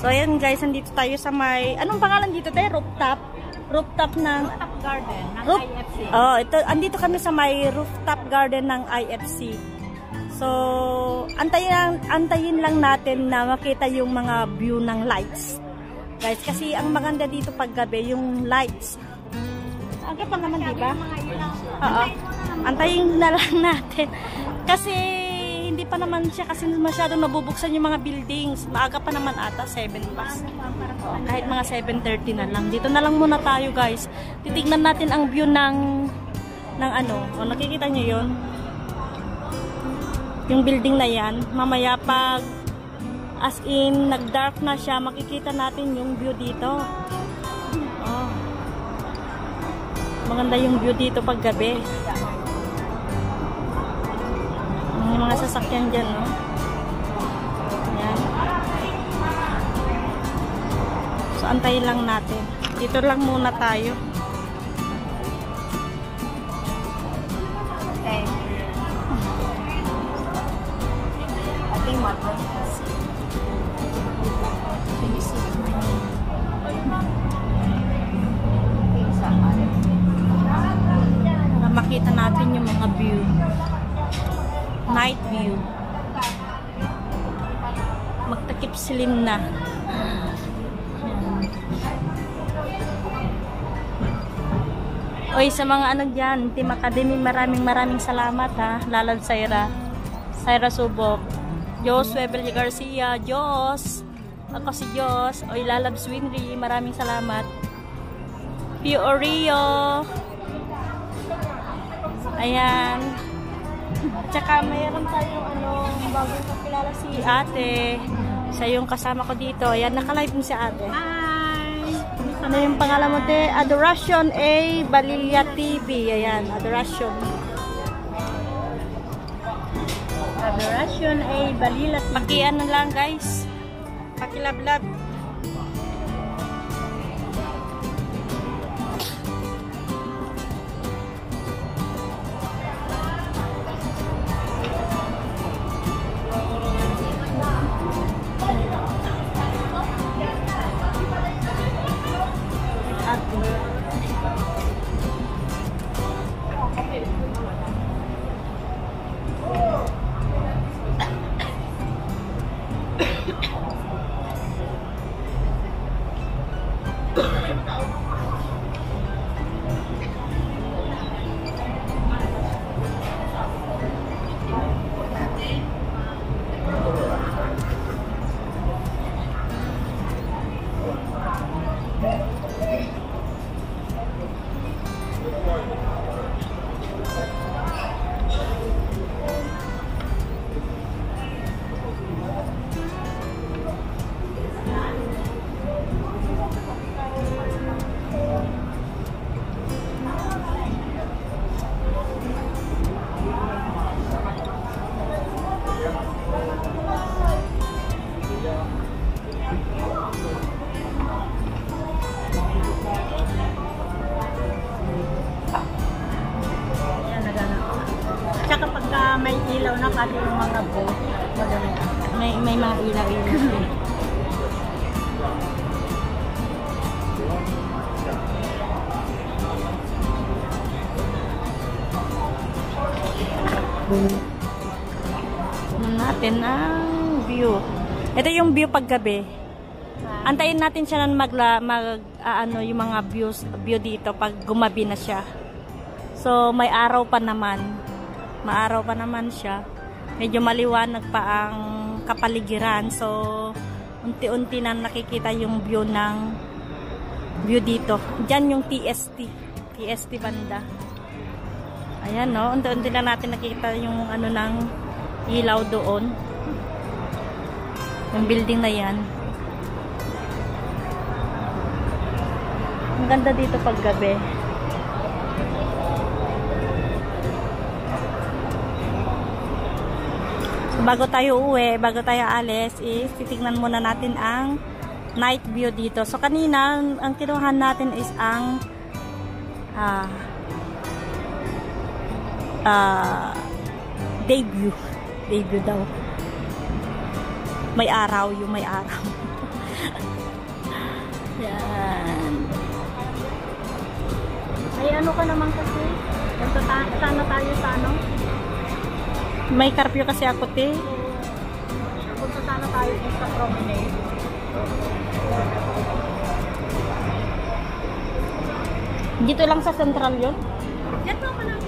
So, ayan guys, nandito tayo sa may, anong pangalan dito tayo? Rooftop? Rooftop ng garden ng IFC. Oh, ito, andito kami sa may rooftop garden ng IFC. So, antayin lang natin na makita yung mga view ng lights. Guys, kasi ang maganda dito pag gabi, yung lights. Aga pa naman, di ba? Oo. Antayin na lang natin. Kasi, hindi pa naman siya kasi masyadong nabubuksan yung mga buildings. Maaga pa naman ata, 7 pas. Kahit mga 7:30 na lang. Dito na lang muna tayo, guys. Titignan natin ang view ng ano. O, nakikita nyo yun? Yung building na yan. Mamaya pag as in, nag-dark na siya, makikita natin yung view dito. Oh. Maganda yung view dito pag gabi. Yung mga sasakyan dyan, no? Yan. So, antayin lang natin. Dito lang muna tayo. Okay. Ating mata. Makita natin yung mga view. Night view. Magtakip silim na. Oy, sa mga ano dyan, Team Academy, maraming salamat ha. Lalad Saira Subok, Jos Webel Garcia, Jos. Ako si Jos. Oy, Lalab Swinry, maraming salamat. Pio Oreo. Ayan. Tsaka mayroon tayong bagong kakilala si ate. Siya yung kasama ko dito. Ayan, naka-live mo si ate. Hi! Ano yung pangalan mo, te? Adoration A. Balilla TV. Ayan, Adoration. Adoration A. Balilla TV. Pakian na lang, guys. Pakilablab. May ilaw na pati yung mga boat. May mga ilaw-ilaw. Natin ang view. Ito yung view paggabi. Antayin natin siya na yung mga view dito pag gumabi na siya. So may araw pa naman. Maaraw pa naman siya. Medyo maliwanag pa ang kapaligiran. So, unti-unti na nakikita yung view dito. Diyan yung TST banda. Ayan, no? Unti-unti na natin nakikita yung ng ilaw doon. Yung building na yan. Ang ganda dito pag gabi. Bago tayo uwi, bago tayo alis, titignan muna natin ang night view dito. So kanina, ang kinuhan natin is ang day view. Day view daw. May araw, yung may araw. Yan. Ay, ano ka naman kasi? Sana tayo sa ano? May curfew kasi ako, te. Punta sana tayo sa promenade. Dito lang sa Central yun? Yan mo ka lang.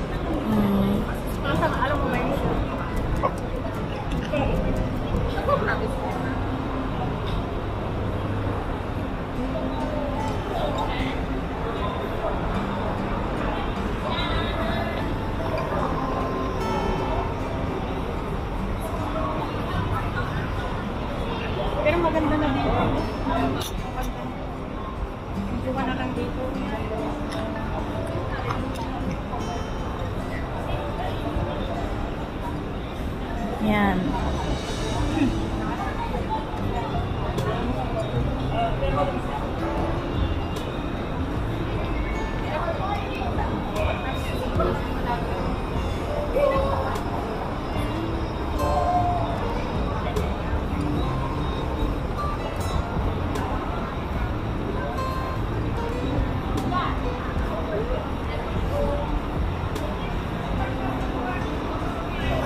Alam mo ba yun? Pero maganda na dito. Medyo ka na lang dito. Yan.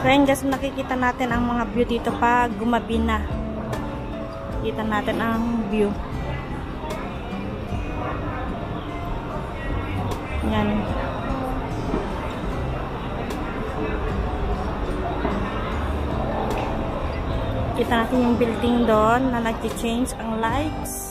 So yun guys, nakikita natin ang mga view dito pag gumabi na. Kita natin ang view. Yan. Kita natin yung building doon na nag-change ang lights.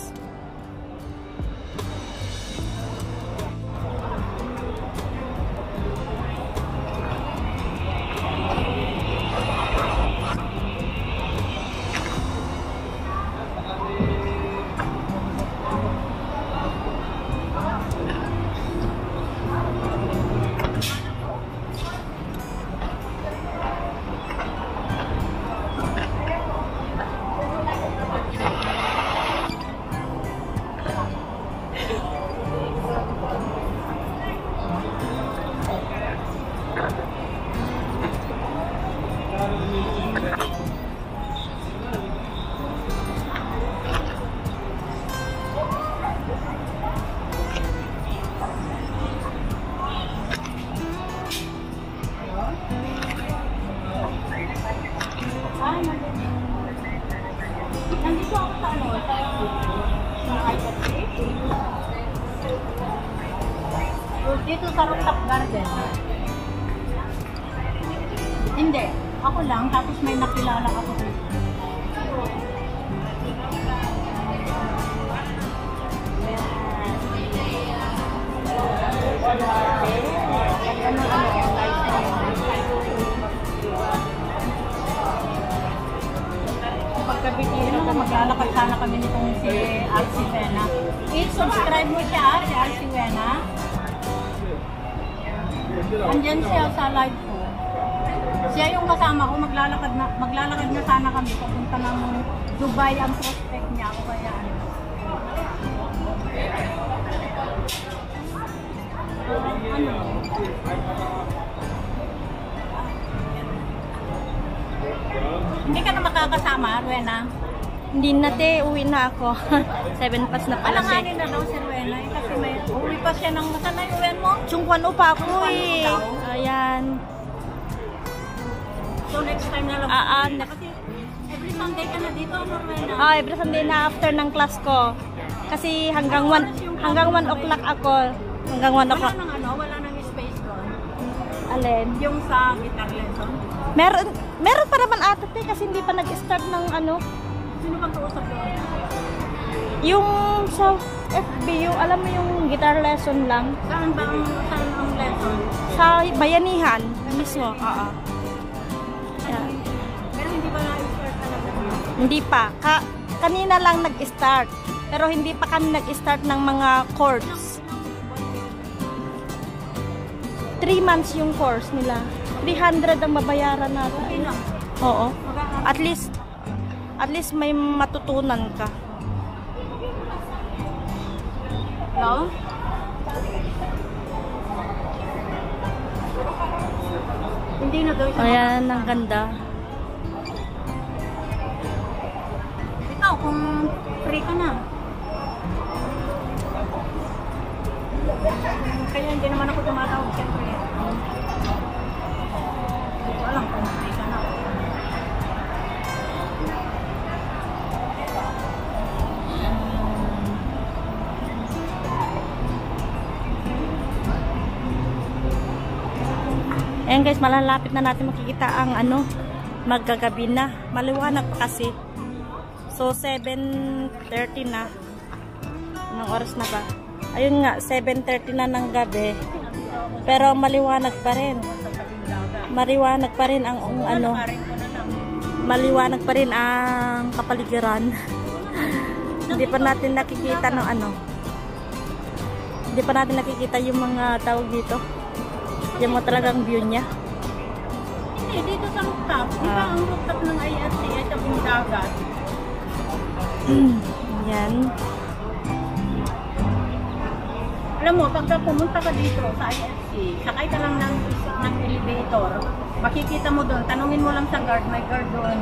Nandito ako sa ano, sa iPad. Dito sa rooftop garden. Hindi. Ako lang, tapos may nakilala ako dito. Pagkabitiro na maglalakad sana kami nitong si Arcie Wena. I-subscribe mo siya, si Arcie Wena. Andyan siya sa live ko. Siya yung kasama ko, maglalakad na sana kami papunta ng Dubai ang prospect niya o kaya ano. Hindi ka na makakasama, Rowena? Hindi na, te. Uwi na ako. 7 pass na pala siya. Alanganin na daw si Rowena kasi may uwi pa siya ng saan na yung uwi mo? Chungkwan pa ako eh. Ayan. So next time na lang. Kasi every Sunday ka na dito, Rowena? Every Sunday na after ng class ko. Kasi hanggang 1 o'clock ako. Hanggang 1 o'clock. Wala nang space doon. Alin? Yung sa guitar lesson? Meron pa naman ata, te, kasi hindi pa nag-start ng ano. Sino bang kausap doon? Yung sa FBU, alam mo yung guitar lesson lang. Saan ang lesson? Sa Bayanihan mismo. Oo. Yan. Pero hindi ba na-start talaga? Hindi pa. Kanina lang nag-start. Pero hindi pa kami nag-start ng mga chords. 3 months yung course nila. 300 ang babayaran natin. Okay lang. Oo. At least may matutunan ka. No? Hindi na daw siya. Ayan, ang ganda. Ikaw, kung free ka na. Kaya hindi naman ako tumatawag siyempre. Hindi ko alam kung hindi ka na. Ayan guys, malalapit na natin makikita ang ano, maggagabi na. Maliwanag pa kasi. So 7:30 na. Anong oras na ba? Ayun nga, 7:30 na ng gabi. Pero maliwanag pa rin. Maliwanag pa rin ang ano. Maliwanag pa rin ang kapaligiran. Hindi pa natin nakikita ng ano. Hindi pa natin nakikita yung mga tawag dito. Yung mo talagang view niya. Hindi, dito sa rooftop. Di ba ang rooftop ng IFC ay sa dagat? Yan. Alam mo, pagka pumunta ka dito sa IFC, sakay ka lang ng elevator, makikita mo doon, tanungin mo lang sa guard, may guard doon.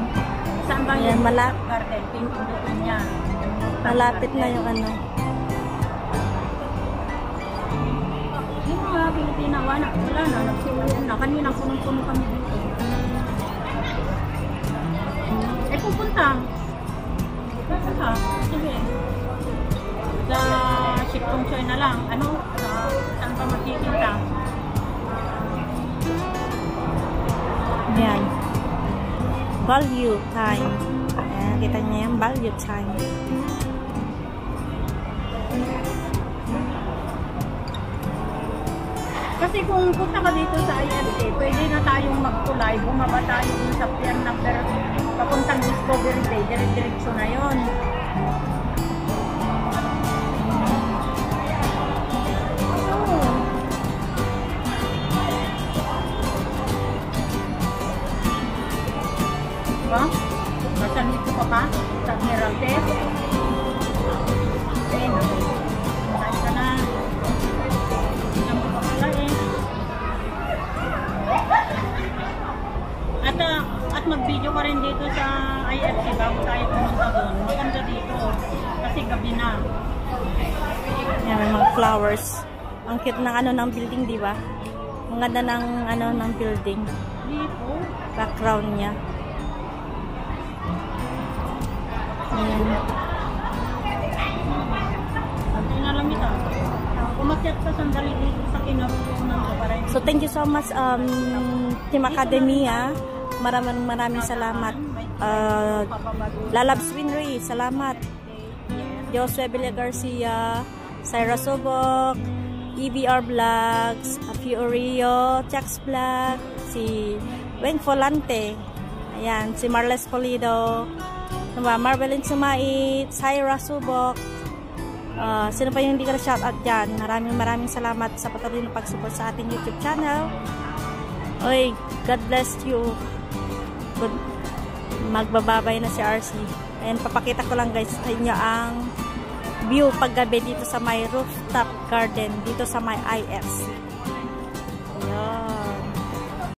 Saan ba yung garden? Pindutin niya. Malapit na yung ano. Yung mga Pilipina, wala na, nagsuloyan na. Kanina punong-puno kami dito. Eh, pupunta. Pupunta. Sige. Sa Siktong Choy na lang. Ano? Saan pa magkikita? Ayan. Value time. Ayan, kita niya yung value time. Kasi kung punta ka dito sa IFC, pwede na tayong magtulay, bumaba tayo dun sa pier number papuntang Discovery Bay, dire-diretso na yun. Diba? Masan dito ka pa? Sa Admiraltes? Okay, saan ka na? At mag-video ka rin dito sa IFC bago tayo pumunta doon. Maganda dito kasi gabi na. Yan, may mga flowers. Ang cute ng ano ng building, di ba? Ang ganda ng ano ng building. Dito. Background niya. Ayan. Pantay na lang ito. Umakyat ka sandali dito sa kinapunan ko para. So thank you so much Team Academia. Maraming salamat. Lalabs Winry, salamat. Josue Villa Garcia, Syra Subok, EBR Vlogs, Fiorio, Chax Vlog, si Weng Folante, ayan, si Marles Polido, Marvelin Sumait, Syra Subok, sino pa yung hindi ka shoutout dyan. Maraming salamat sa patuloy na pag-support sa ating YouTube channel. Oy, God bless you. Good. Magbababay na si RC. Ayan, papakita ko lang guys sa inyo ang view paggabi dito sa may rooftop garden dito sa may IFC.